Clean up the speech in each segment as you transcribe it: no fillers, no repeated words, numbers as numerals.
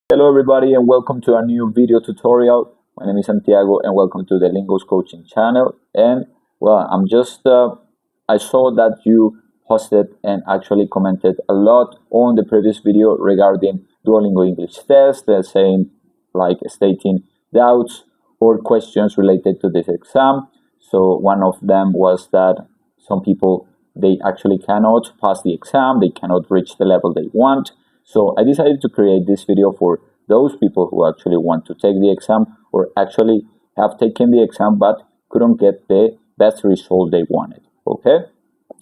Hello everybody and welcome to a new video tutorial. My name is Santiago and welcome to the Lingoes coaching channel. And well, I saw that you posted and actually commented a lot on the previous video regarding Duolingo English test, stating doubts or questions related to this exam. So one of them was that some people, they actually cannot pass the exam, they cannot reach the level they want. So I decided to create this video for those people who actually want to take the exam or actually have taken the exam but couldn't get the best result they wanted. Okay,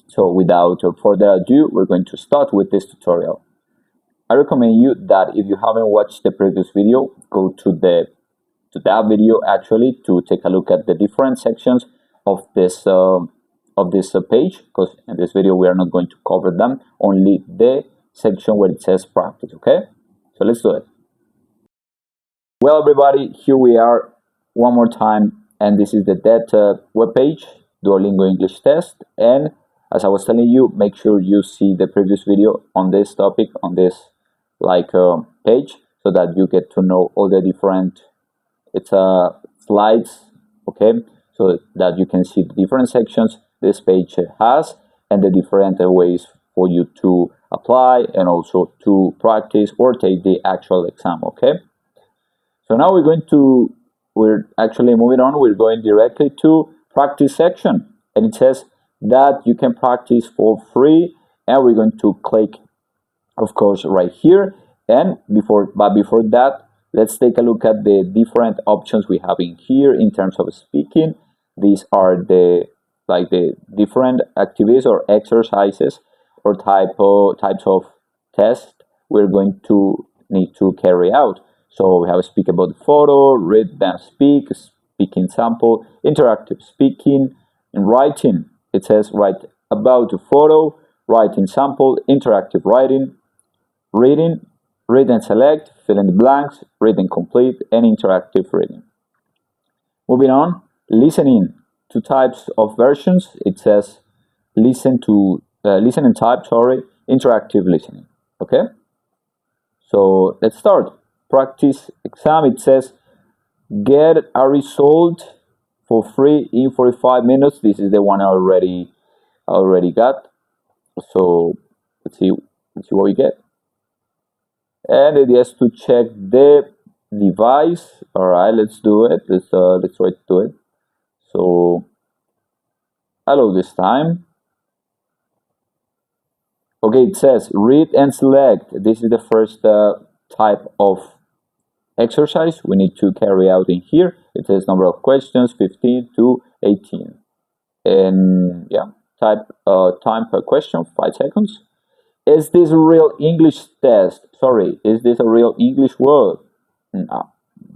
so without further ado, we're going to start with this tutorial. I recommend you that if you haven't watched the previous video, go to that video actually to take a look at the different sections of this page, because in this video we are not going to cover them, only the section where it says practice. Okay, so let's do it. Well everybody, here we are one more time, and this is the DET webpage, Duolingo English test. And as I was telling you, make sure you see the previous video on this topic, on this page, so that you get to know all the different slides, okay, so that you can see the different sections this page has and the different ways for you to apply and also to practice or take the actual exam. Okay, so now we're actually moving on. We're going directly to practice section, and it says that you can practice for free, and we're going to click, of course, right here. And before that, let's take a look at the different options we have in here in terms of speaking. These are the different activities or exercises or types of tests we're going to need to carry out. So we have speak about the photo, read then speak, speaking sample, interactive speaking, and writing. It says write about the photo, writing sample, interactive writing, reading, read and select, fill in the blanks, read and complete, and interactive reading. Moving on, listening. Two types of versions. It says listen and type, interactive listening. Okay, so let's start. Practice exam. It says get a result for free in 45 minutes. This is the one I already got. So let's see what we get. And it is to check the device. All right, let's do it. Let's try to do it. So hello this time. Okay, it says read and select. This is the first type of exercise we need to carry out in here. It says number of questions 15 to 18, and yeah, time per question 5 seconds. Is this a real English test? Sorry, is this a real English word? No,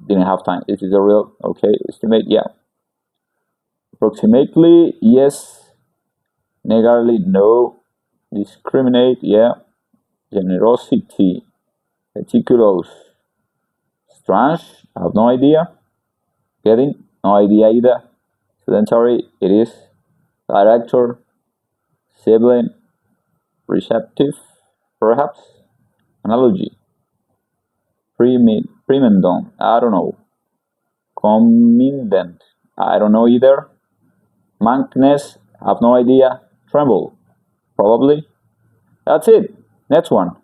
didn't have time. Is this a real? Okay, estimate, yeah. Approximately, yes. Negatively, no. Discriminate, yeah. Generosity, meticulous. Strange, I have no idea. Getting, no idea either. Sedentary, it is. Director, sibling, receptive, perhaps. Analogy, primendon, I don't know. Commandant, I don't know either. Monkness, I have no idea. Tremble, probably. That's it. Next one.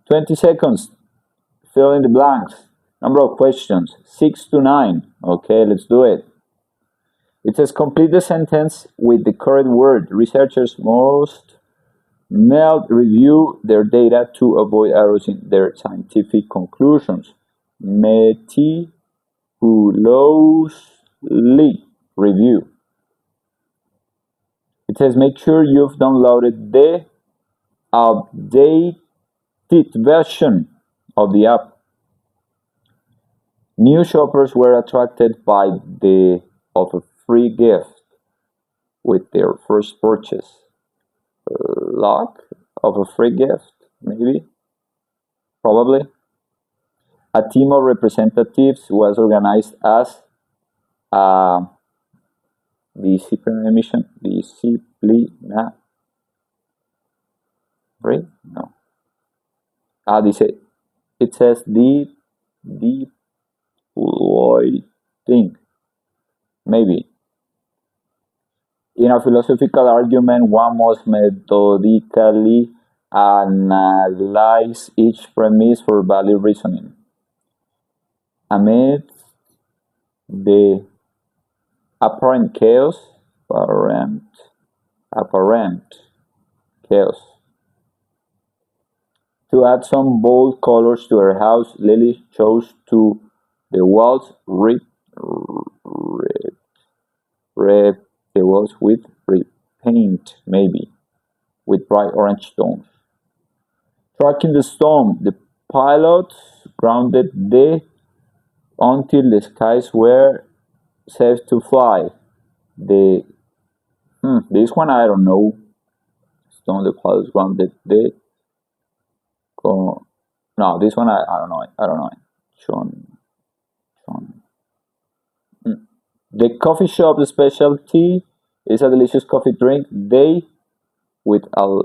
20 seconds. Fill in the blanks. Number of questions 6 to 9. Okay, let's do it. It says complete the sentence with the correct word. Researchers must review their data to avoid errors in their scientific conclusions. Meticulously review. It says make sure you've downloaded the updated version of the app. New shoppers were attracted by the offer free gift with their first purchase. Luck of a free gift, maybe, probably. A team of representatives was organized as a disciplinary mission. Right? No. It says deploying. Maybe. In a philosophical argument, one must methodically analyze each premise for valid reasoning. Amid the apparent chaos, apparent chaos. To add some bold colors to her house, Lily chose to the walls the walls with repaint, maybe with bright orange tones. Tracking the storm, the pilots grounded until the skies were safe to fly. The this one I don't know. Storm, the pilots grounded no, this one I don't know. I don't know. Sean. The coffee shop specialty is a delicious coffee drink. They with a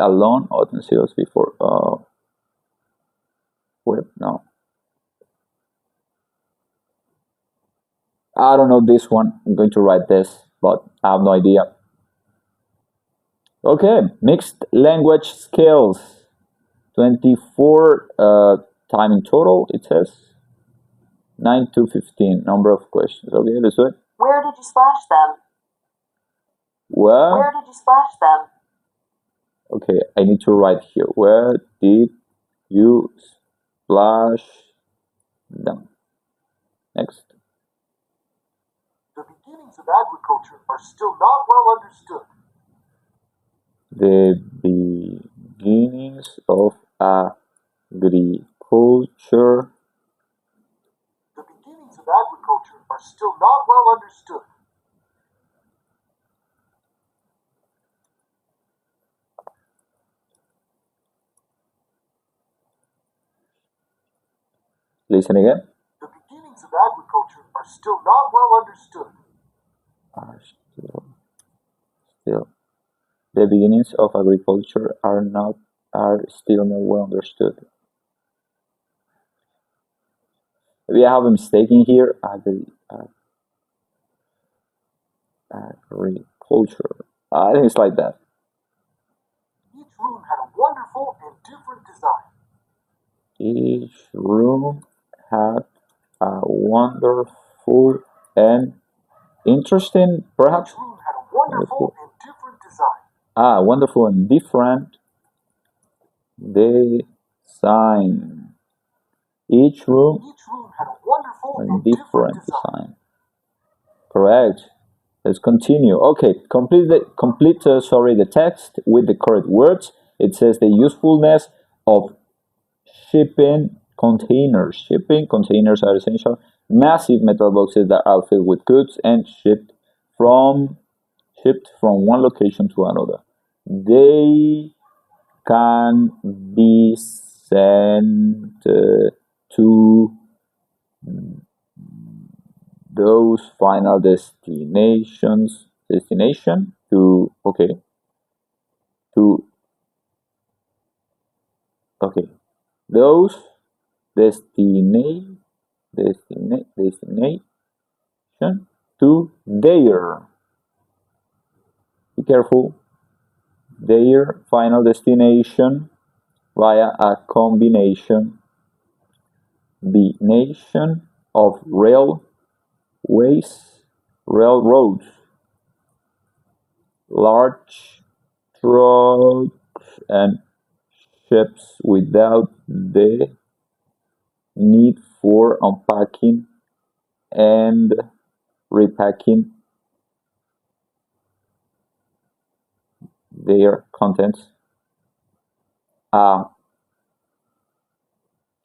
long utensils before. Wait, no. I don't know this one. I'm going to write this, but I have no idea. Okay, mixed language skills. 24 time in total, it says. 9 to 15, number of questions. Okay, let's do it. Where did you splash them? Where? Where did you splash them? Okay, I need to write here. Where did you splash them? Next. The beginnings of agriculture are still not well understood. The beginnings of agriculture. The beginnings of agriculture are still not well understood. Listen again. The beginnings of agriculture are still not well understood. Are still. The beginnings of agriculture are still not well understood. Maybe I have a mistake in here. Agriculture. I think it's like that. Each room had a wonderful and different design. Each room had a wonderful and interesting, perhaps. Each room had a wonderful and different design. Wonderful and different design. Each room had a wonderful and different design. Correct. Let's continue. Okay, complete the text with the correct words. It says the usefulness of shipping containers. Shipping containers are essential. Massive metal boxes that are filled with goods and shipped from one location to another. They can be sent to those final destination to those destination to their, be careful, their final destination via a combination of railroads, large trucks, and ships without the need for unpacking and repacking their contents. A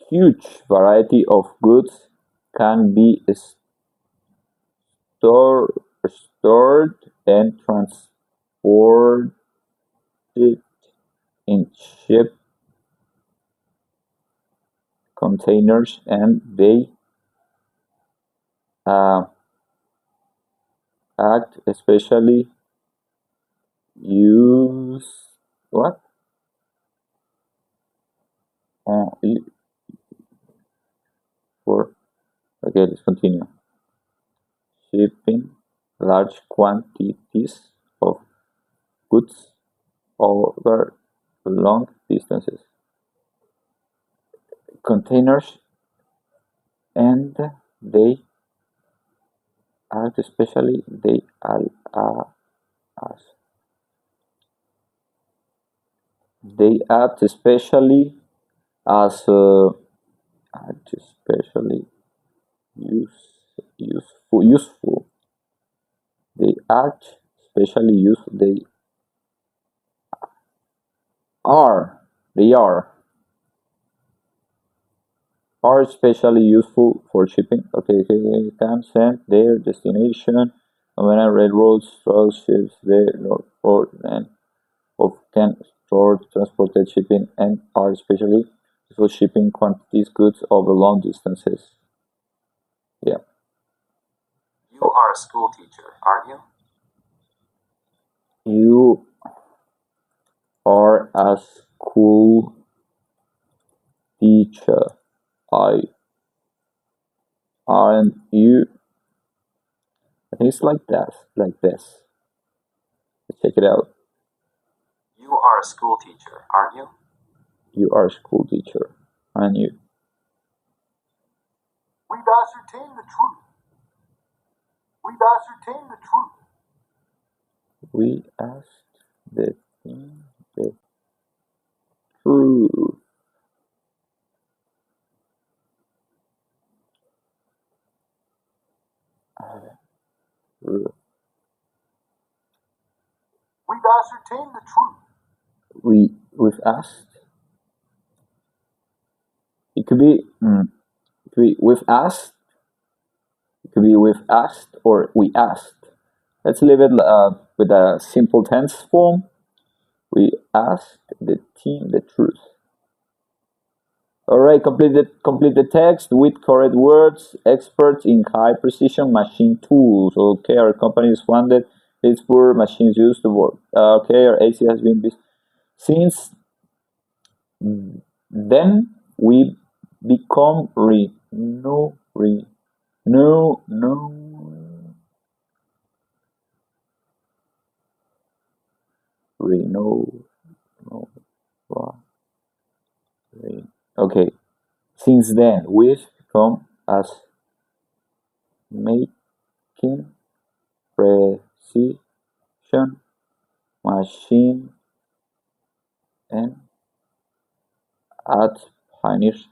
huge variety of goods can be stored and transported in ship containers, and they act especially on for okay, let's continue. Shipping large quantities of goods over long distances. Containers, and they act especially they as they act especially as act especially useful. They act especially useful. Are they are especially useful for shipping. Okay, can send their destination. When I railroads, trucks, ships, their port and of can store transported shipping and are especially useful shipping quantities goods over long distances. Yeah. You are a school teacher, aren't you? You are a school teacher. I aren't you? I think it's like that, like this. Let's check it out. You are a school teacher, aren't you? You are a school teacher, aren't you? We've ascertained the truth. We've ascertained the truth. We asked the thing the truth. We've ascertained the truth. We've asked. It could be we've asked. It could be we've asked or we asked. Let's leave it with a simple tense form. We asked the team the truth. All right, complete the text with correct words. Experts in high precision machine tools. Okay, our company is funded. Pittsburgh machines used to work. Okay, our AC has been since then we become okay. Since then we've become as making precision machine and at pioneers.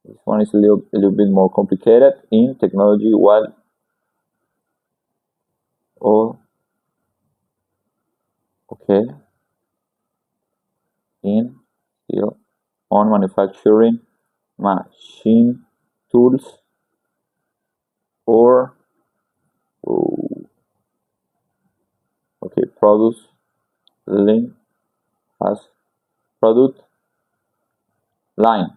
This one is a little bit more complicated in technology while all okay in still on manufacturing machine tools or okay products link has product line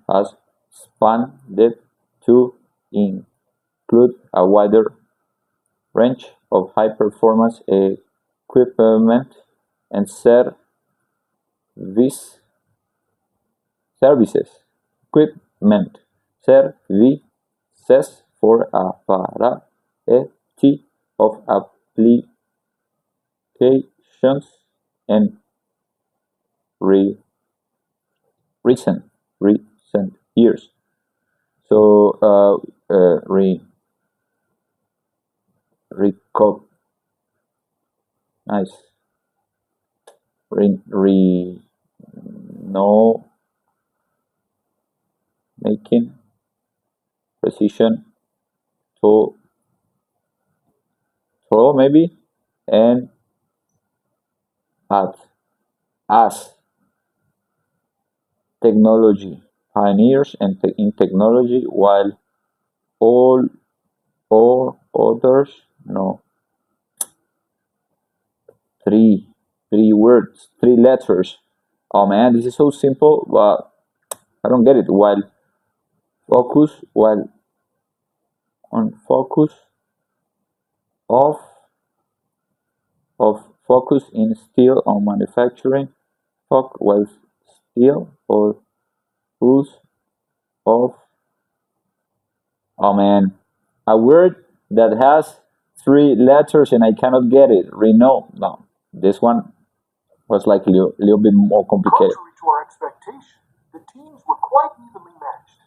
has expanded to include a wider range of high performance equipment and services equipment services for a variety of applications and recent years. So recognize no making precision to maybe and at as technology pioneers and in technology while all others no three words, three letters. Oh man, this is so simple, but I don't get it. While on focus of focus instead on manufacturing, while still or use of, oh man, a word that has three letters and I cannot get it. Reno. No, this one was like a little bit more complicated. Contrary to our expectation, the teams were quite evenly matched.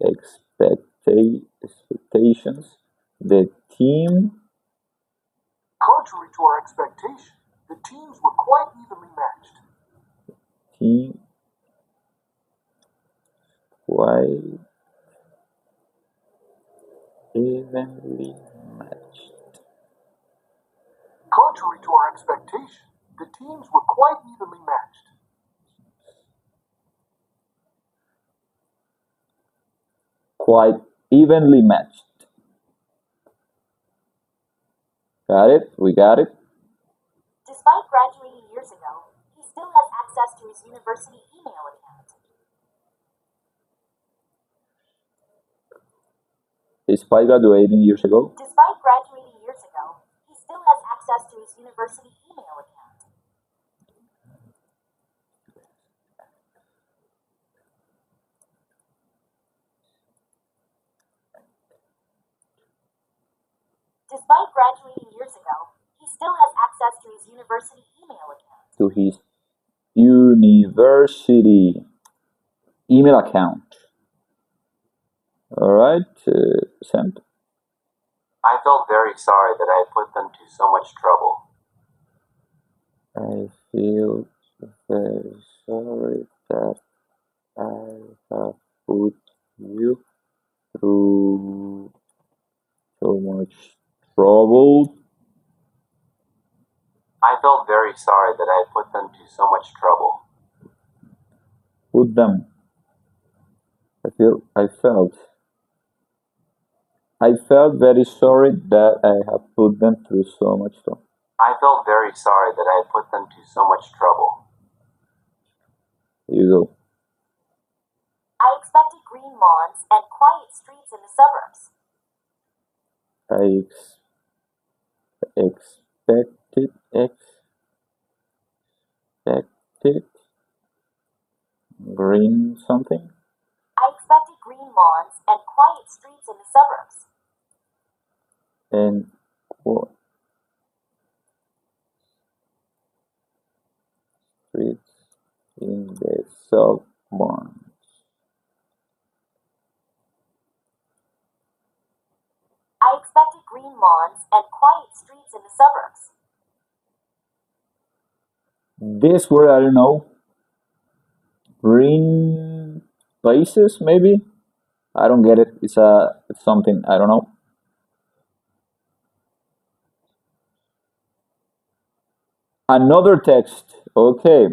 Expectations. The team Contrary to our expectation, the teams were quite evenly matched. team quite evenly matched. Contrary to our expectation, the teams were quite evenly matched. Quite evenly matched. Got it? We got it? Despite graduating years ago, he still has access to his university email account. Despite graduating years ago, Despite graduating years ago, he still has access to his university email account. Despite graduating years ago, he still has access to his university email account. to his university email account. All right, send. I felt very sorry that I put them to so much trouble. I feel very sorry that I have put you through so much trouble. I felt very sorry that I put them to so much trouble. Put them. I felt very sorry that I have put them through so much trouble. I felt very sorry that I put them to so much trouble. Here you go. I expected green lawns and quiet streets in the suburbs. I expected green something. I expected green lawns and quiet streets in the suburbs. And what streets in the suburbs. I expected green lawns and quiet streets in the suburbs. This word I don't know. Green places maybe. I don't get it. It's something I don't know. Another text. Okay.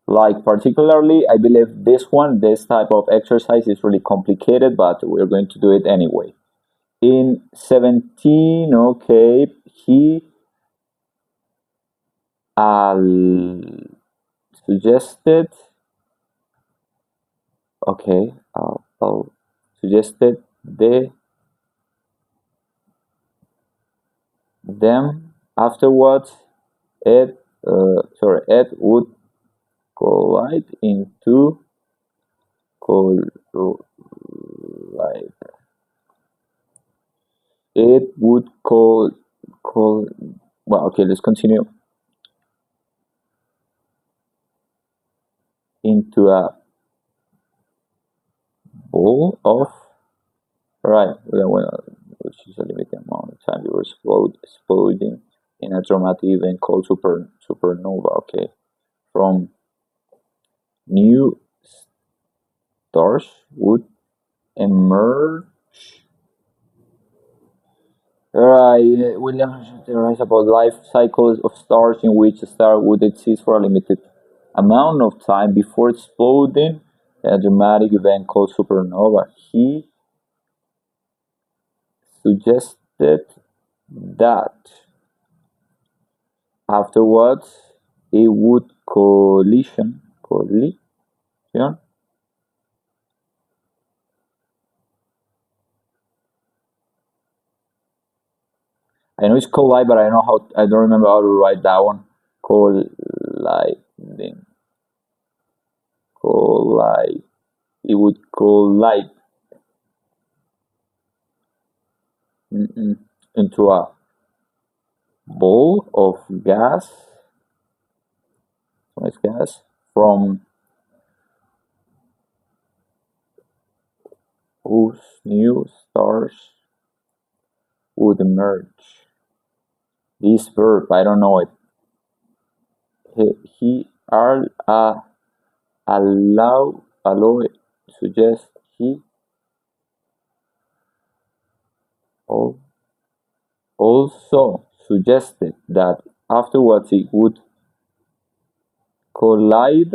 Like particularly, I believe this type of exercise is really complicated, but we're going to do it anyway. In 17, okay, he suggested, okay, suggested them afterwards. Ed would collide. It would call. Well, okay, let's continue. Into a ball of, right, which is a limited amount of time you were exploding in a dramatic event called supernova. Okay, from new stars would emerge. Right, William theorized about life cycles of stars in which a star would exist for a limited amount of time before exploding in a dramatic event called supernova. He suggested that afterwards it would collision I know it's collide, but I don't know how. I don't remember how to write that one. Colliding. Collide. It would collide into a ball of gas. So it's gas from whose new stars would emerge. This verb, I don't know it. Allow suggest he also suggested that afterwards it would collide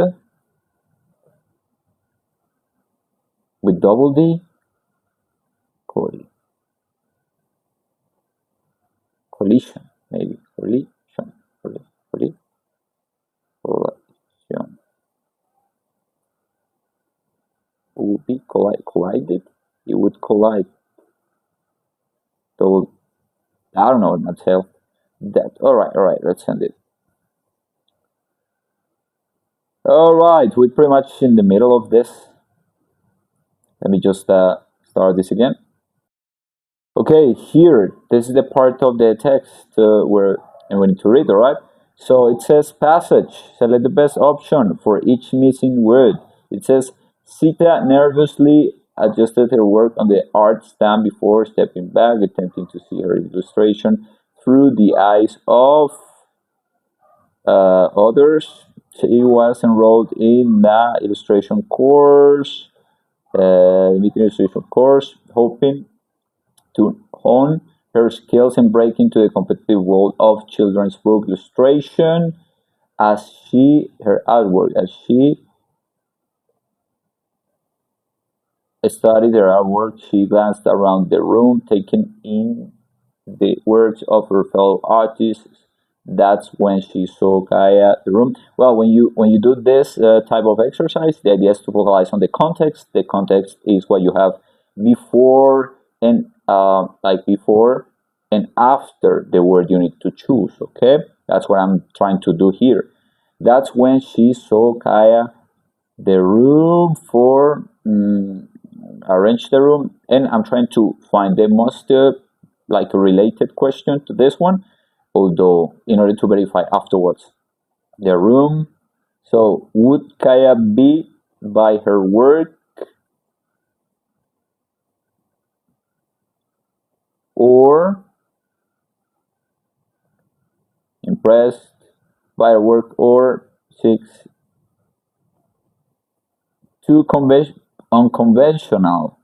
with double D. Collision, maybe. Collision. Would be collided. It would collide. So I don't know myself. That all right. Let's end it. All right, we're pretty much in the middle of this. Let me just start this again. Okay, here, this is the part of the text where we need to read, all right? So it says passage. Select the best option for each missing word. It says Sita nervously adjusted her work on the art stand before stepping back, attempting to see her illustration through the eyes of others. She was enrolled in the illustration course, hoping to hone her skills and break into the competitive world of children's book illustration. As she studied her artwork, she glanced around the room, taking in the works of her fellow artists. That's when she saw Kaya the room. Well, when you do this type of exercise, the idea is to focalize on the context. The context is what you have before and before and after the word you need to choose. Okay, that's what I'm trying to do here. That's when she saw Kaya the room for arrange the room, and I'm trying to find the most related question to this one, although in order to verify afterwards the room. So would Kaya be by her work or impressed by her work, or 6 too unconventional,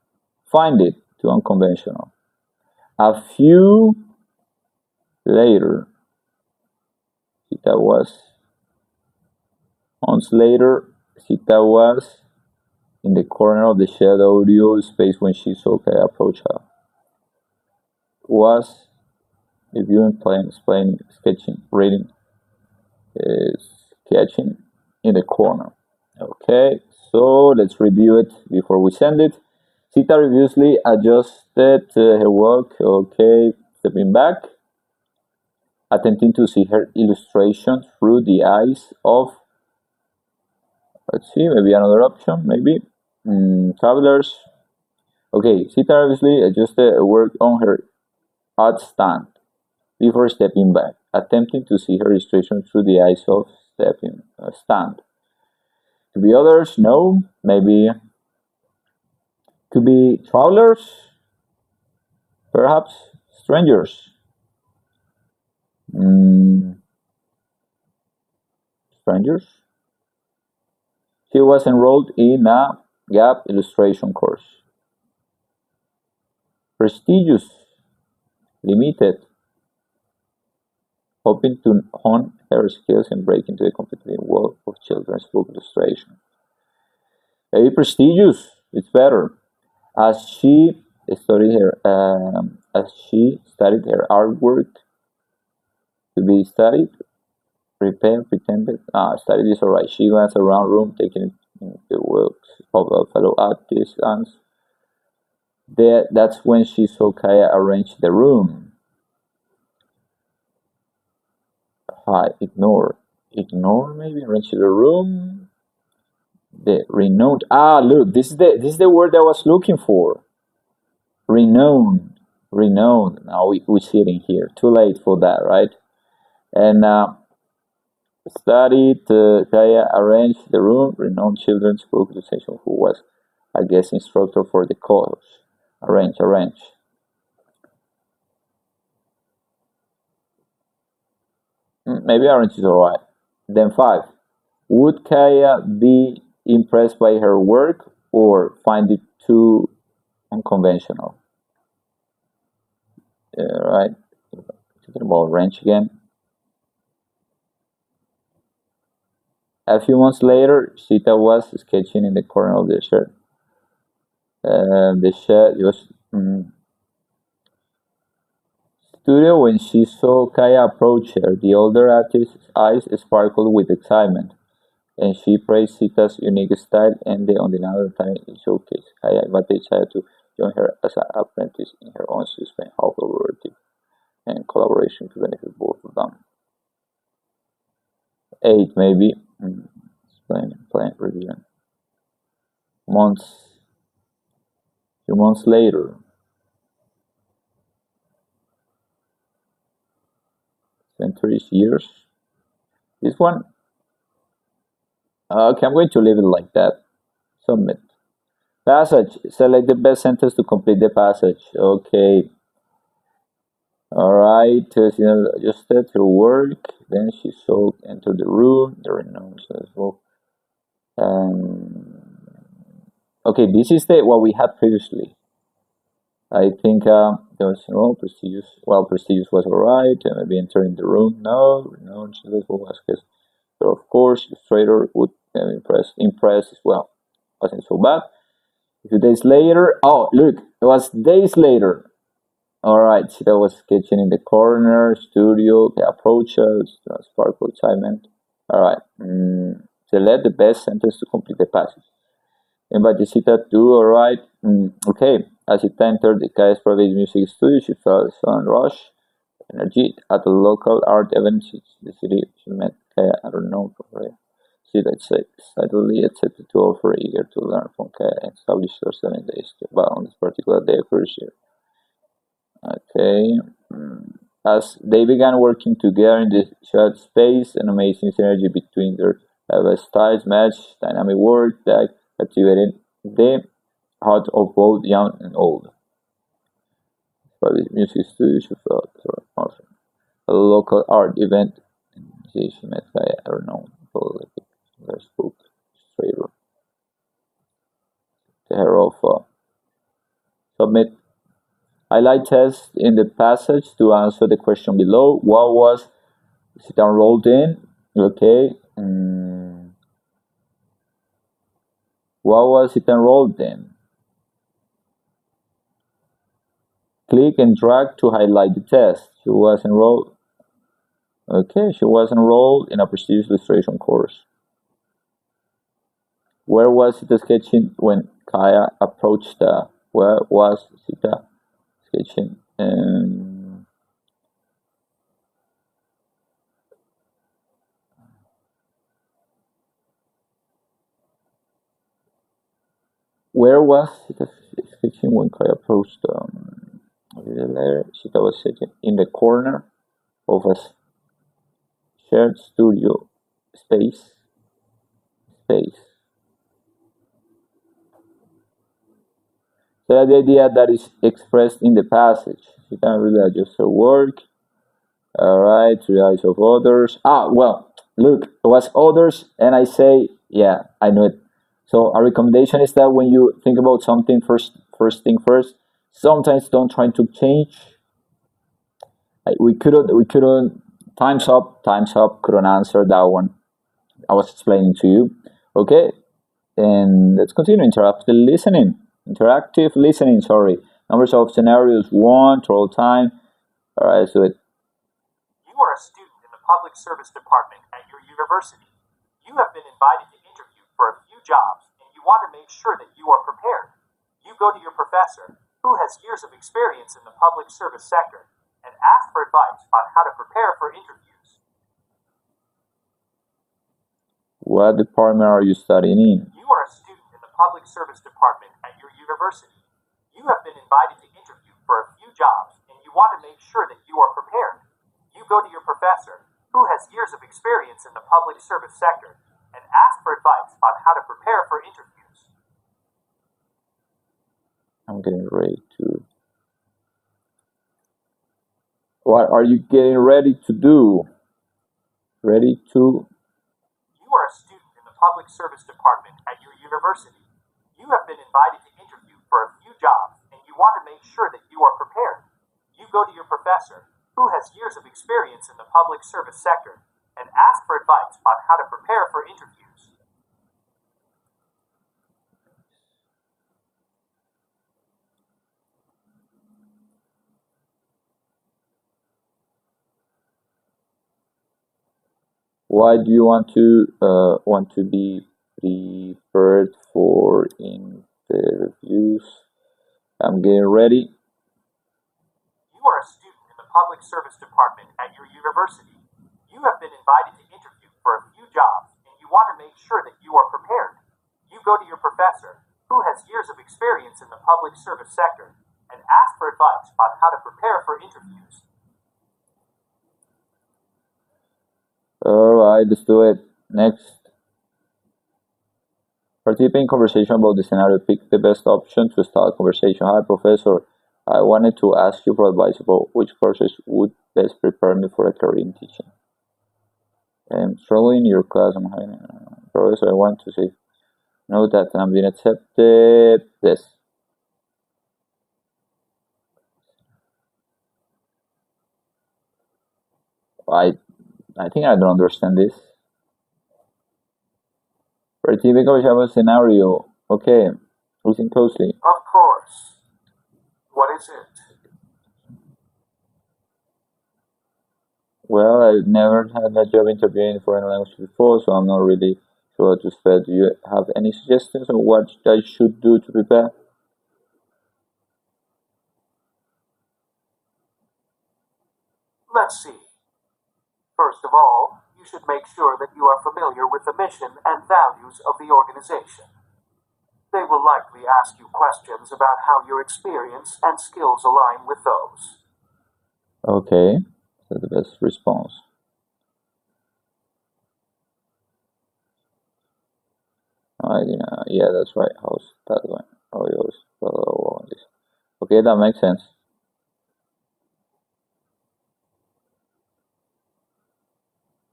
find it too unconventional. A few later, months later, Sita was in the corner of the shared audio space when she saw Kaya approach her. Was reviewing, playing, sketching, reading, sketching in the corner. Okay, so let's review it before we send it. Sita reviously adjusted her work. Okay, stepping back, attempting to see her illustration through the eyes of, let's see, maybe another option, maybe travelers. Okay, Sita obviously adjusted her work on her art stand before stepping back, attempting to see her illustration through the eyes of stand. To be others, no, maybe could be travelers, perhaps strangers. Strangers. She was enrolled in a gap illustration course. Prestigious, limited, hoping to hone her skills and break into the competitive world of children's book illustration. Maybe prestigious, it's better. As she studied her artwork to be studied, pretended. Studied is alright. She glanced around the room, taking the works of fellow artists, and that's when she saw Kaya arrange the room. 5. Ignore. Ignore maybe. Arrange the room. The renowned. Look, this is the word I was looking for. Renowned. Renowned. Now we see it in here. Too late for that, right? And studied. Kaya arranged the room. Renowned children's book illustration who was a guest instructor for the course. Arrange. Maybe arrange is alright. Then 5. Would Kaya be impressed by her work or find it too unconventional? Right. Talking about range again. A few months later, Sita was sketching in the corner of the shed. The shed was studio when she saw Kaya approach her. The older artist's eyes sparkled with excitement, and she praised Sita's unique style and the undeniable talent in showcase. Kaya invited Kaya to join her as an apprentice in her own system, how collaborative and collaboration to benefit both of them. 8 maybe. Plan revision. Few months later. Centuries, years. This one. Okay, I'm going to leave it like that. Submit. Passage. Select the best sentence to complete the passage. Okay. Alright. Just her work. Then she saw enter the room. The renowned as well. Okay, this is what we had previously. I think there was prestigious. Well, prestigious was alright. Maybe entering the room. No, renowned was guess. So of course, illustrator would impress as well. Wasn't so bad. A few days later. Oh, look, it was days later. Alright, Sita was sketching in the corner, studio, the approaches, sparkle excitement. Alright, select the best sentence to complete the passage. Invite Sita to, alright, okay. As Sita entered the Kaya's private music studio, she felt a sudden rush, energy at a local art event in the city. She met Kaya, I don't know, Sita excitedly accepted to offer, eager to learn from Kaya and establish herself in the studio, but on this particular day of her year. Okay. As they began working together in the shared space, an amazing synergy between their styles matched dynamic work that captivated the heart of both young and old. For the music studio, she felt awesome. A local art event, she met by a renowned prolific book illustrator. The hero of submit. Highlight test in the passage to answer the question below. What was it enrolled in? Okay. What was it enrolled in? Click and drag to highlight the test. She was enrolled. Okay, she was enrolled in a prestigious illustration course. Where was Sita sketching when Kaya approached her? Where was Sita sketching? Where was Sita sketching when Kaya approached her? Sita was sitting in the corner of a shared studio space. So the idea that is expressed in the passage. She can really adjust her work. Alright, to the eyes of others. Well, look, it was others, and I say, yeah, I know it. So a recommendation is that when you think about something, first thing first. Sometimes don't try to change. We couldn't. Time's up. Couldn't answer that one. I was explaining to you. Okay, and let's continue. Interactive listening. Sorry. Numbers of scenarios: 1 total time. All right, so You are a student in the public service department at your university. You have been invited to interview for a few jobs, and you want to make sure that you are prepared. You go to your professor, who has years of experience in the public service sector, and ask for advice on how to prepare for interviews. What department are you studying in? You are a student in the public service department at your university. You have been invited to interview for a few jobs, and you want to make sure that you are prepared. You go to your professor, who has years of experience in the public service sector, and ask for advice on how to prepare for interviews. I'm getting ready to. What are you getting ready to do? Ready to. You are a student in the public service department at your university. You have been invited to interview for a few jobs, and you want to make sure that you are prepared. You go to your professor, who has years of experience in the public service sector, and ask for advice on how to prepare for interviews. Why do you want to be prepared for interviews? I'm getting ready. You are a student in the public service department at your university. You have been invited to interview for a few jobs, and you want to make sure that you are prepared. You go to your professor, who has years of experience in the public service sector, and ask for advice on how to prepare for interviews. Alright, let's do it. Next. Participate in conversation about the scenario. Pick the best option to start conversation. Hi, professor. I wanted to ask you for advice about which courses would best prepare me for a career in teaching. I'm struggling in your class. I'm having professor. I want to say know that I'm being accepted. Yes. I think I don't understand this. For a typical Java scenario, okay, listen closely. Of course. What is it? Well, I've never had a job interviewing for any language before, so I'm not really sure what to expect. Do you have any suggestions on what I should do to prepare? Let's see. First of all, you should make sure that you are familiar with the mission and values of the organization. They will likely ask you questions about how your experience and skills align with those. Okay, that's the best response. Yeah, that's right. How's that going? How yours? Okay, that makes sense.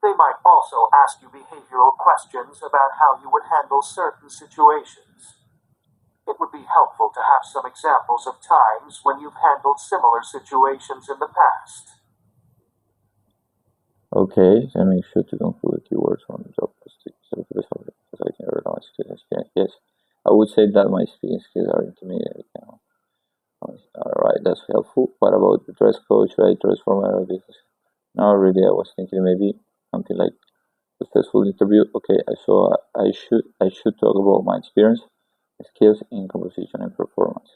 They might also ask you behavioral questions about how you would handle certain situations. It would be helpful to have some examples of times when you've handled similar situations in the past. Okay, so make sure to conclude keywords from the job posting. Yes, I would say that my speaking skills are intermediate. Alright, that's helpful. What about the dress code? Should I dress for my business? No, really, I was thinking maybe something like successful interview. Okay, so I should talk about my experience, skills in composition and performance.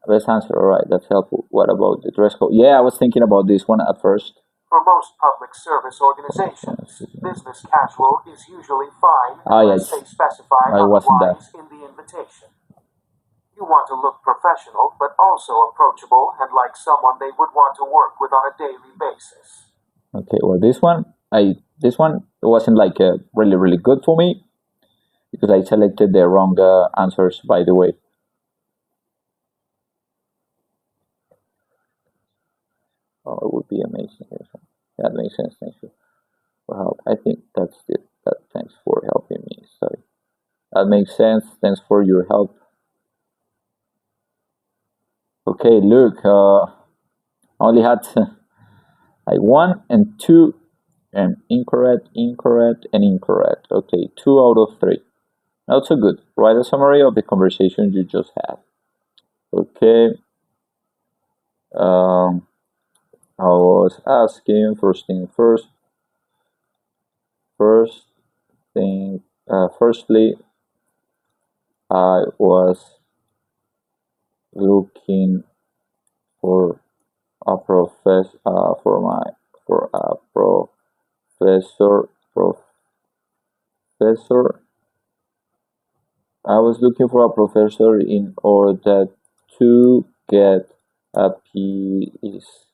Best answer. Alright, that's helpful. What about the dress code? Yeah, I was thinking about this one at first. For most public service organizations, business casual is usually fine unless they specify otherwise in the invitation. You want to look professional, but also approachable and like someone they would want to work with on a daily basis. Okay, well, this one wasn't like really good for me because I selected the wrong answers, by the way. Oh, it would be amazing. That makes sense. Thank you for help. I think that's it. Thanks for helping me. Sorry. That makes sense. Thanks for your help. Okay, look. Only had like 1 and 2, and incorrect, and incorrect. Okay, 2 out of 3. Not so good. Write a summary of the conversation you just had. Okay. I was asking firstly, I was looking for a professor for a professor. I was looking for a professor in order to get a piece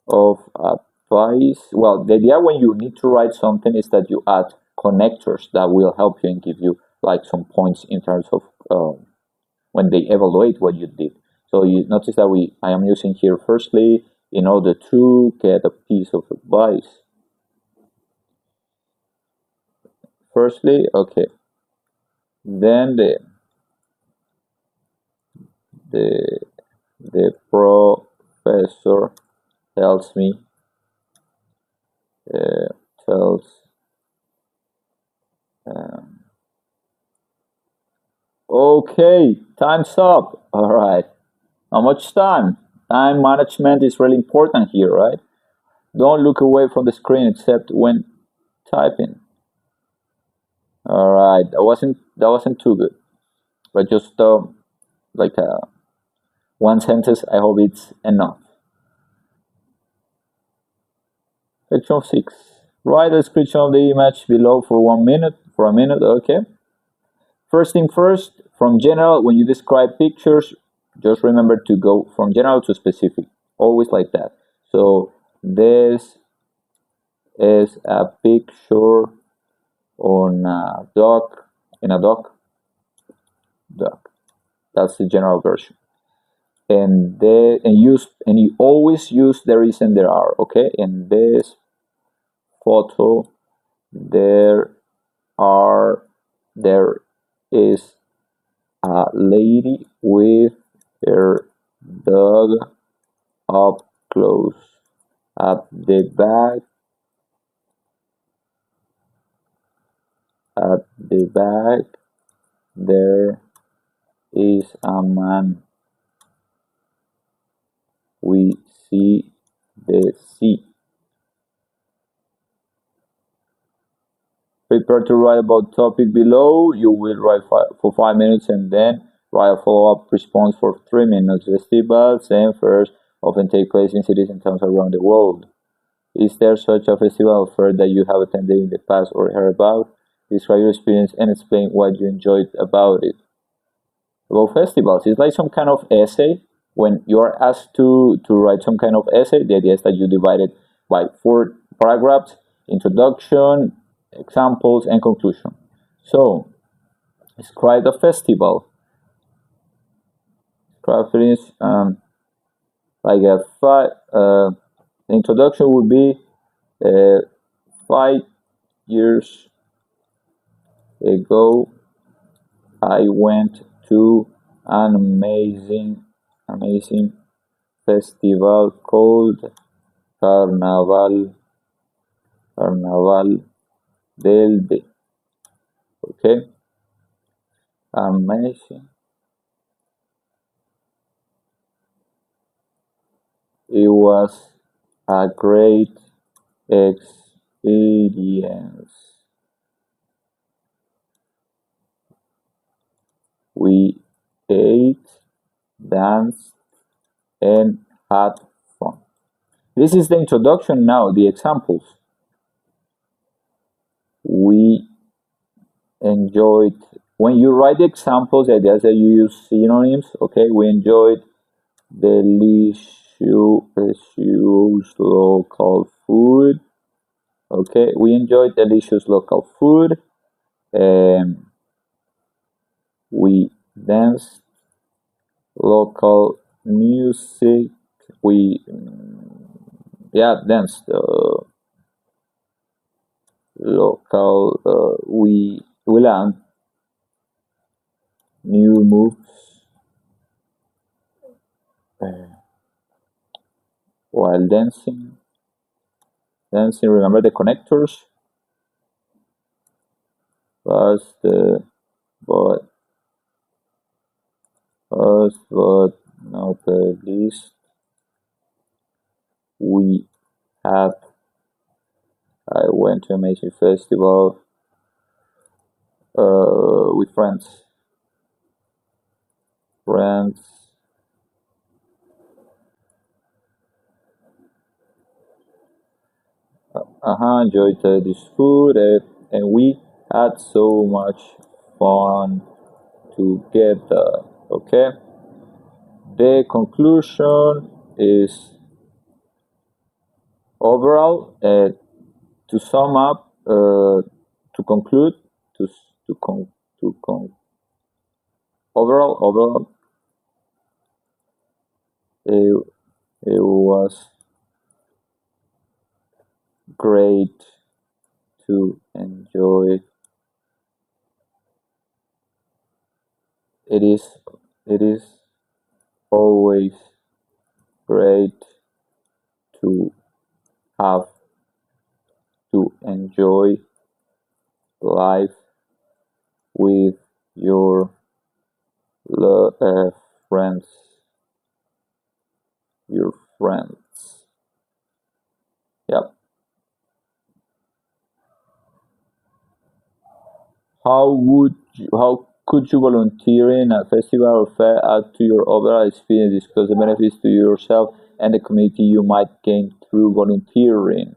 of advice. Well, the idea when you need to write something is that you add connectors that will help you and give you like some points in terms of when they evaluate what you did. So you notice that I am using here firstly in order to get a piece of advice. Firstly, okay. Then the professor tells me tells okay, time's up. All right. How much time? Time management is really important here, right? Don't look away from the screen except when typing. All right, that wasn't too good, but just like one sentence. I hope it's enough. Section 6. Write a description of the image below for 1 minute. For a minute, okay. First thing first, from general, when you describe pictures, just remember to go from general to specific. Always like that. So this is a picture on a dog, in a dog. That's the general version. And you always use there is and there are, okay? In this photo, there is a lady with her dog up close. At the back, there is a man. We see the sea. Prepare to write about topic below. You will write for 5 minutes and then write a follow-up response for 3 minutes. Festivals and fairs often take place in cities and towns around the world. Is there such a festival or fair that you have attended in the past or heard about? Describe your experience and explain what you enjoyed about it. About festivals, it's like some kind of essay. When you are asked to write some kind of essay, the idea is that you divide it by 4 paragraphs: introduction, examples, and conclusion. So, describe the festival. Describe it like the introduction would be 5 years ago. I went to an amazing festival called Carnaval del DET. Okay, amazing. It was a great experience. We ate, danced, and had fun. This is the introduction now, the examples. We enjoyed, when you write the examples, the idea is that you use synonyms, okay? We enjoyed delicious local food, okay? We enjoyed delicious local food. We danced local music. We danced local. We learned new moves while dancing. Remember the connectors. Last but not the least, I went to a amazing festival with friends. enjoyed this food, and we had so much fun together. Okay, the conclusion is overall, to sum up, to conclude, to s- to con overall, it, it was great to enjoy. It is it is always great to have to enjoy life with your friends, your friends. Yep. How could you volunteer in a festival or fair add to your overall experience? Discuss the benefits to yourself and the community you might gain through volunteering.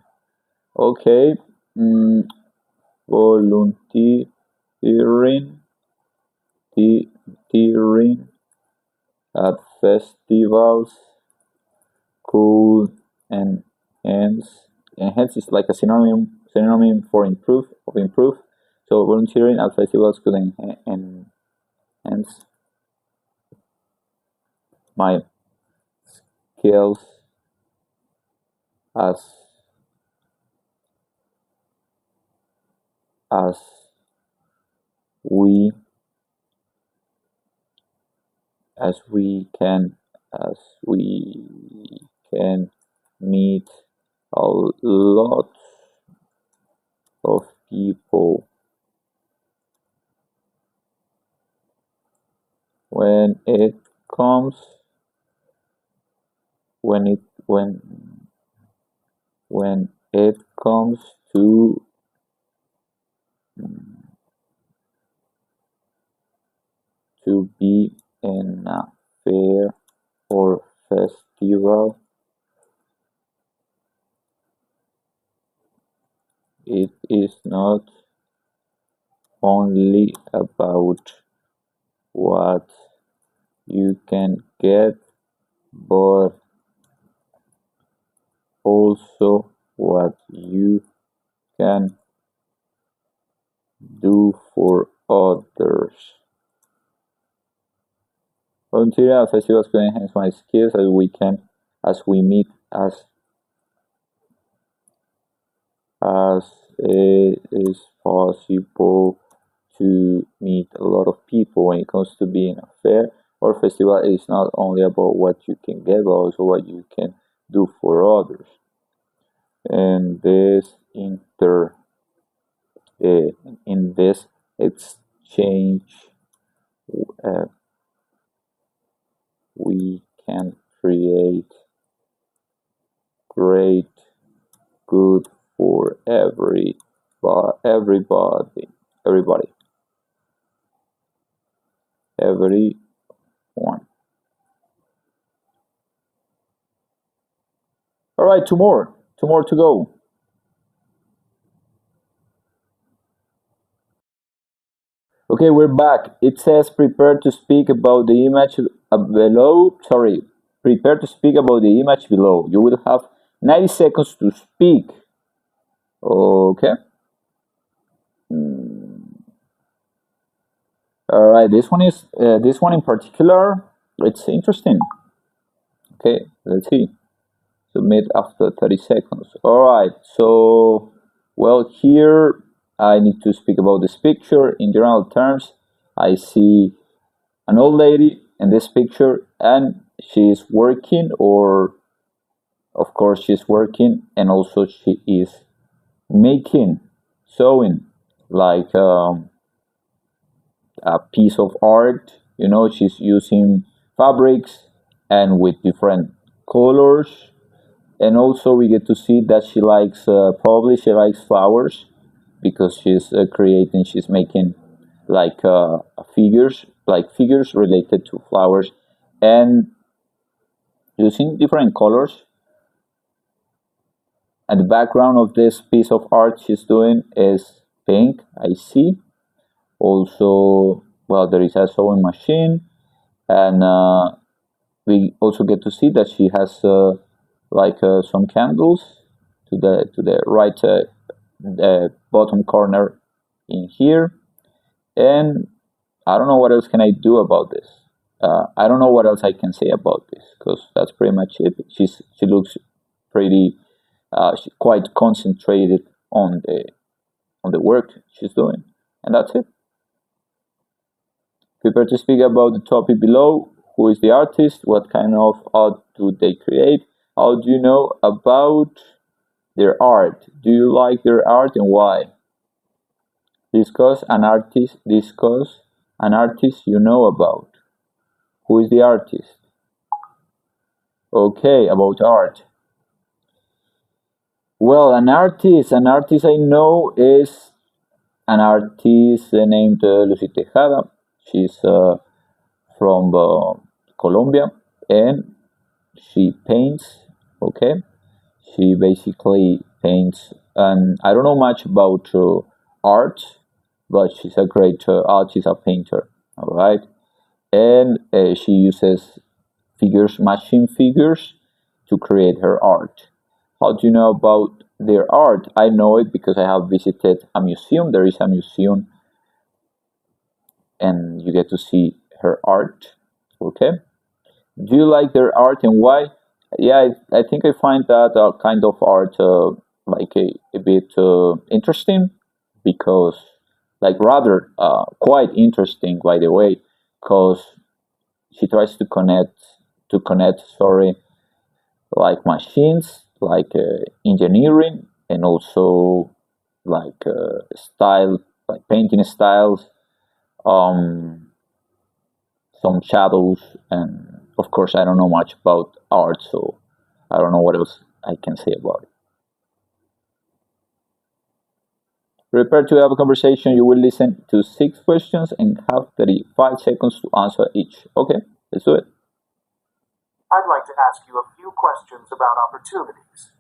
Okay. Mm, volunteering, volunteering at festivals could enhance is like a synonym for improve. So volunteering at festivals could enhance my skills as as we as we can as we can meet a lot of people when it comes when it when it comes to be in a fair or festival. It is not only about what you can get, but also what you can do for others. Volunteering at festivals can enhance my skills as we meet as it is possible to meet a lot of people when it comes to being a fair or festival. It's not only about what you can get, but also what you can do for others. And uh, in this exchange, uh, we can create great good for everybody, everyone. All right, two more to go. Okay, we're back. It says prepare to speak about the image below. Sorry, prepare to speak about the image below. You will have 90 seconds to speak. Okay. All right. This one in particular. It's interesting. Okay. Let's see. Submit after 30 seconds. All right. So, well, here I need to speak about this picture in general terms. I see an old lady in this picture and she's working, or of course she's working, and also she is making, sewing, like a piece of art. She's using fabrics and with different colors. And also we get to see that she likes, probably she likes flowers, because she's making like figures related to flowers, and using different colors. And the background of this piece of art she's doing is pink, I see. Also, well, there is a sewing machine, and we also get to see that she has some candles to the right the bottom corner in here. And I don't know what else can I do about this. I don't know what else I can say about this because that's pretty much it. She looks pretty quite concentrated on the work she's doing, and that's it. Prepare to speak about the topic below. Who is the artist? What kind of art do they create? How do you know about their art? Do you like their art and why? Discuss an artist. Discuss an artist you know about. Who is the artist? Okay, about art. Well, an artist I know is an artist named Lucy Tejada. She's from Colombia, and she paints. Okay, she basically paints, and I don't know much about art, but she's a great artist, a painter. All right, and she uses figures, machine figures, to create her art. How do you know about their art? I know it because I have visited a museum. There is a museum, and you get to see her art. Okay. Do you like their art and why? Yeah, I think I find that kind of art a bit interesting because, like, rather quite interesting, by the way, because she tries to connect, sorry, like machines, like engineering, and also like style, like painting styles, um, some shadows, and of course, I don't know much about art, so I don't know what else I can say about it. Prepare to have a conversation. You will listen to 6 questions and have 35 seconds to answer each. Okay, let's do it. I'd like to ask you a few questions about opportunities.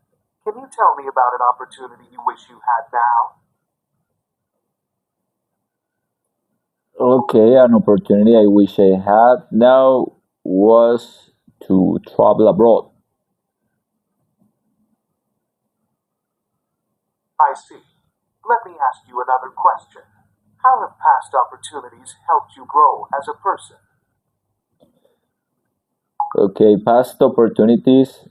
Can you tell me about an opportunity you wish you had now? Okay, an opportunity I wish I had now was to travel abroad. I see. Let me ask you another question. How have past opportunities helped you grow as a person? Okay, past opportunities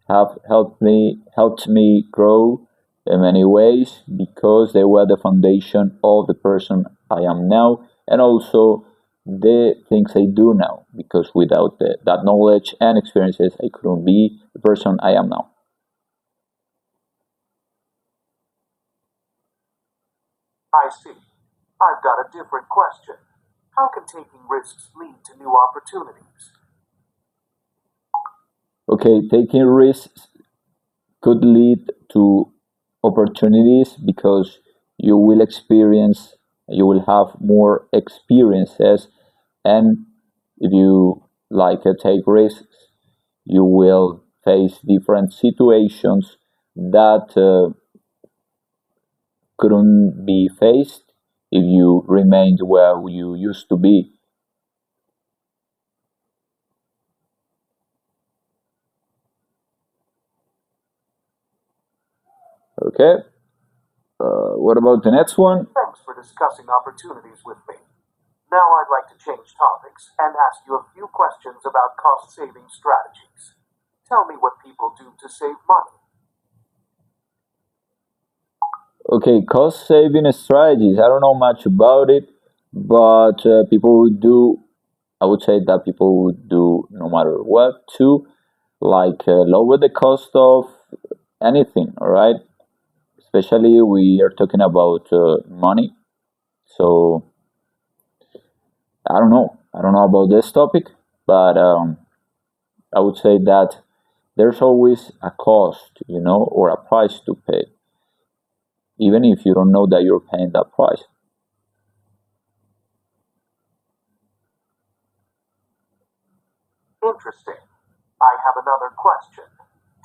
have helped me grow in many ways because they were the foundation of the person I am now, and also the things I do now, because without that knowledge and experiences I couldn't be the person I am now. I see. I've got a different question. How can taking risks lead to new opportunities? Okay, taking risks could lead to opportunities because you will have more experiences, and if you take risks, you will face different situations that couldn't be faced if you remained where you used to be. Okay, what about the next one? Thanks for discussing opportunities with me. Now I'd like to change topics and ask you a few questions about cost saving strategies. Tell me what people do to save money. Okay, cost saving strategies. I don't know much about it, but people would do. I would say that people would do no matter what to lower the cost of anything. All right, especially we are talking about money. So I don't know. I don't know about this topic, but I would say that there's always a cost, or a price to pay, even if you don't know that you're paying that price. Interesting. I have another question.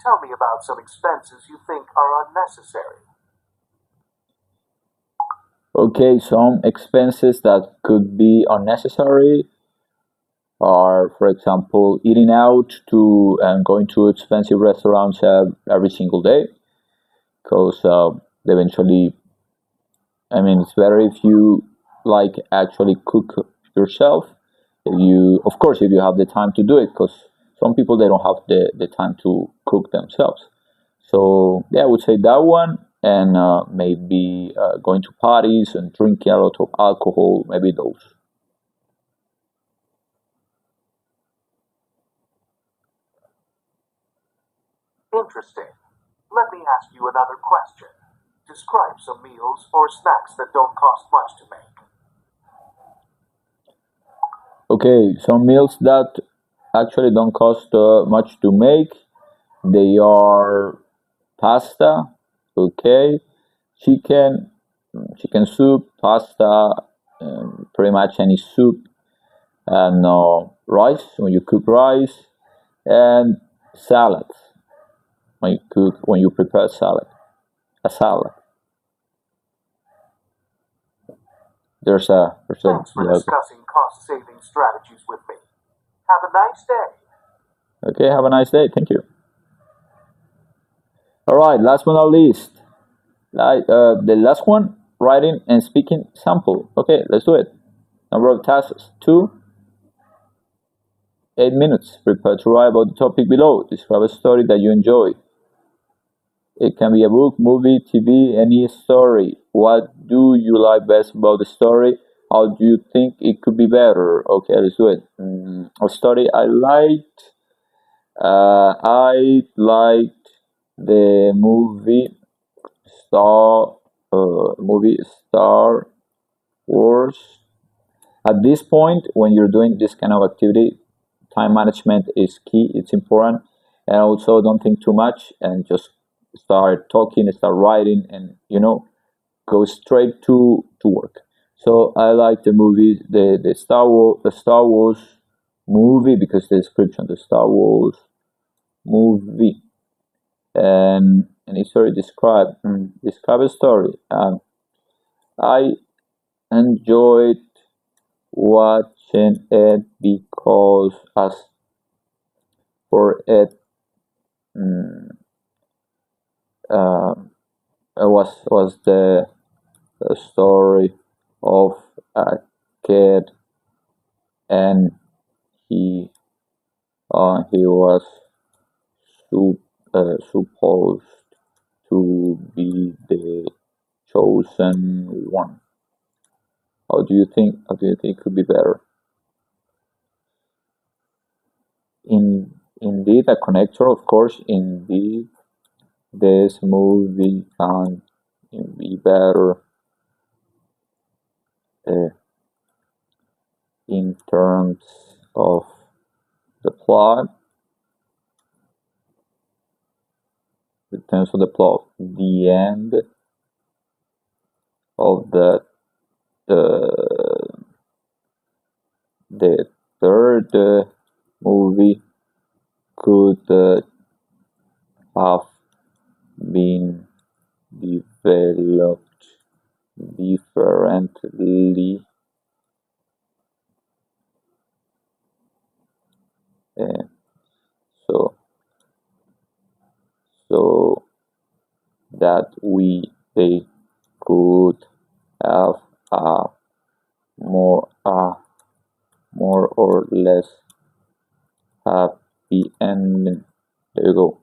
Tell me about some expenses you think are unnecessary. Okay, some expenses that could be unnecessary are, for example, eating out to and going to expensive restaurants every single day, because eventually, I mean, it's better if you like actually cook yourself. If you, of course, if you have the time to do it, because some people they don't have the time to cook themselves. So yeah, I would say that one, and maybe going to parties and drinking a lot of alcohol, maybe those. Interesting. Let me ask you another question. Describe some meals or snacks that don't cost much to make. Okay, some meals that actually don't cost much to make. They are pasta, okay, chicken, chicken soup, pasta, pretty much any soup, and rice when you cook rice, and salad when you prepare salad, a salad. Thanks for discussing cost-saving strategies with me. Have a nice day. Okay, have a nice day. Thank you. All right, last but not least, the last one, writing and speaking sample. Okay, let's do it. Number of tasks, 2. 8 minutes. Prepare to write about the topic below. Describe a story that you enjoy. It can be a book, movie, TV, any story. What do you like best about the story? How do you think it could be better? Okay, let's do it. A story I liked. I liked the movie Star Wars. At this point, when you're doing this kind of activity, time management is key. It's important, and also don't think too much and just start talking, start writing, and go straight to work. So I like the movie, the Star Wars movie, because the description, the Star Wars movie, and history describe a story. I enjoyed watching it because as for it, was the story of a kid, and he was supposed to be the chosen one. How do you think? How do you think it could be better? Indeed, a connector, of course. Indeed, this movie can be better in terms of the plot. In terms of the plot, the end of the third movie could have been developed differently, so that they could have a more or less happy ending. There you go.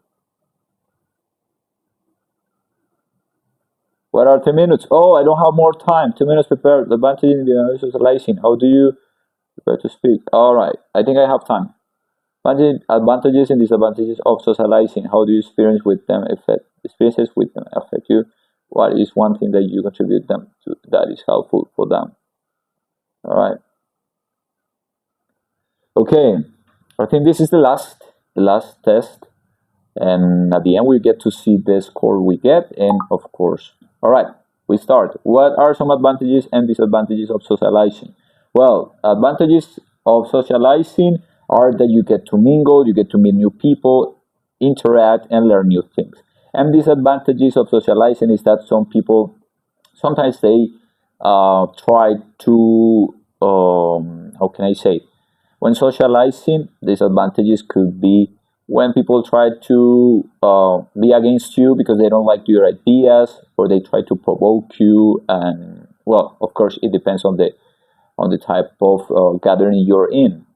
What are 10 minutes? Oh, I don't have more time. 2 minutes prepared. The advantage in the socializing. How do you prepare to speak? All right. I think I have time. Advantages and disadvantages of socializing. How do you experiences with them affect you? What is one thing that you contribute them to that is helpful for them? All right. Okay. I think this is the last test, and at the end we get to see the score we get, and of course. All right. We start. What are some advantages and disadvantages of socializing? Well, advantages of socializing are that you get to mingle, you get to meet new people interact and learn new things. And disadvantages of socializing is that some people sometimes they try to how can I say, when socializing, disadvantages could be when people try to be against you because they don't like your ideas, or they try to provoke you. And well, of course, it depends on the type of gathering you're in.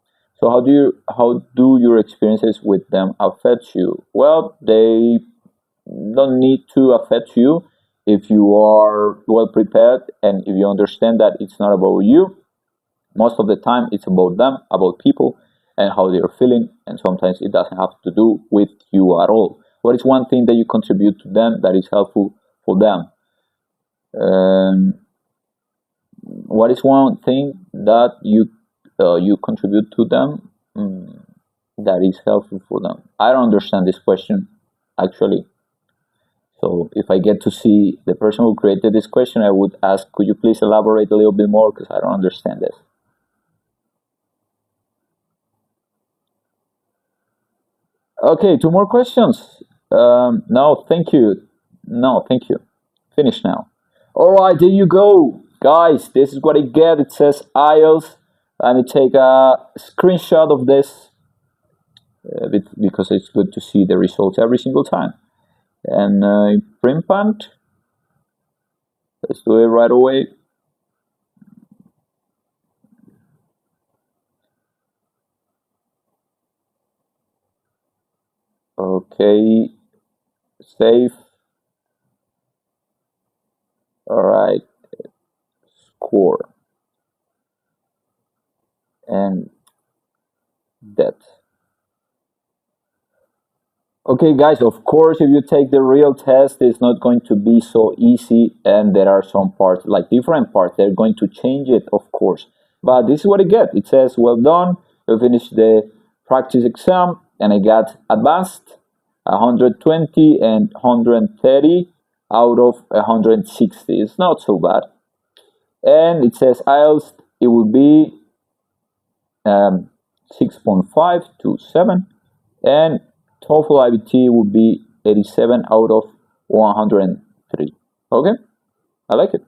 So how do your experiences with them affect you? Well, they don't need to affect you if you are well prepared and if you understand that it's not about you. Most of the time, it's about them, about people, and how they're feeling. And sometimes it doesn't have to do with you at all. What is one thing that you contribute to them that is helpful for them? What is one thing that you contribute to them that is helpful for them? I don't understand this question, actually. So if I get to see the person who created this question, I would ask, could you please elaborate a little bit more, because I don't understand this. Okay, 2 more questions. No, thank you. No, thank you. Finish now. All right, there you go. Guys, this is what I get. It says IELTS. Let me take a screenshot of this because it's good to see the results every single time. And print punt. Let's do it right away. Okay, save. All right, score and DET. Okay, guys, of course, if you take the real test, it's not going to be so easy, and there are some parts, like different parts, they're going to change it, of course. But this is what I get. It says, well done, you finished the practice exam, and I got advanced, 120 and 130 out of 160. It's not so bad. And it says IELTS, it will be 6.5 to 7, and TOEFL IBT would be 87 out of 103. Okay, I like it.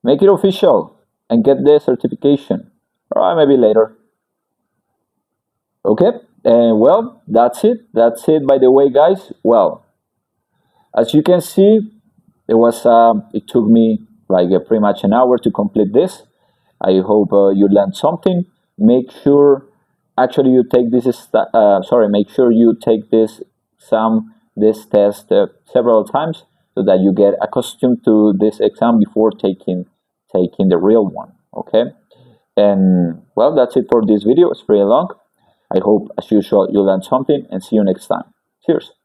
Make it official and get the certification. All right, maybe later. Okay, and well, that's it. That's it. By the way, guys. Well, as you can see, it took me like pretty much an hour to complete this. I hope you learned something. Make sure. Actually, you take this. Make sure you take this test several times so that you get accustomed to this exam before taking the real one. Okay, and well, that's it for this video. It's pretty long. I hope, as usual, you learned something, and see you next time. Cheers.